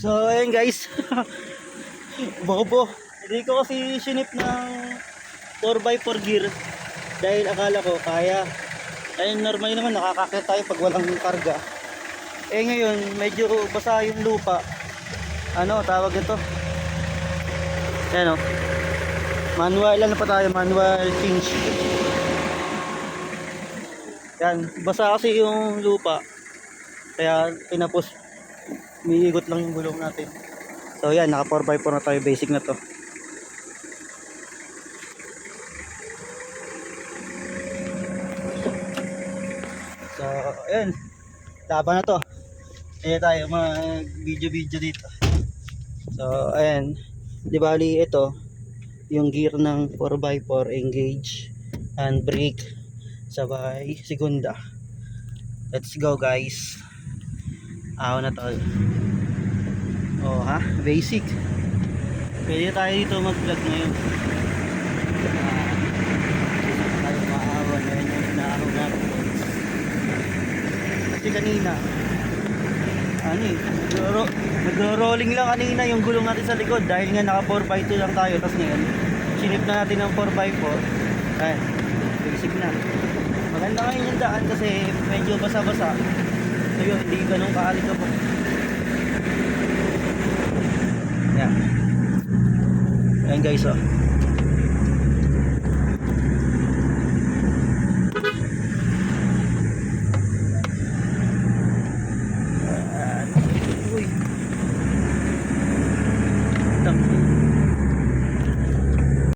So ayun guys. Bobo. Hindi ko kasi sinip ng 4x4 gear dahil akala ko kaya. Ayun, normal naman nakakakit tayo pag walang karga. Eh ngayon medyo basa yung lupa. Ano tawag ito? Ano? Manual, ano pa tayo? Manual change. Yan, basa kasi yung lupa. Kaya pinapos, umiikot lang yung gulong natin. So yan, naka 4x4 na tayo, basic na to. So, ayun, laban na to. Ayan tayo, mag video dito. So, ayan, di bali ito, yung gear ng 4x4 engage and brake sabay segunda. Let's go guys. Aw na to. Oh ha, basic. Pwede tayo dito mag-vlog ngayon. Tayo maawa na yun yung inaaraw natin. Kasi kanina ano eh, nagro-rolling lang kanina yung gulong natin sa likod dahil nga naka 4x2 lang tayo. Tapos ngayon sinip na natin ng 4x4. Ayan, basic na. Maganda ngayon yung daan kasi medyo basa-basa. So yun, hindi ganun kaalikabok. Yan. Ayan guys, oh.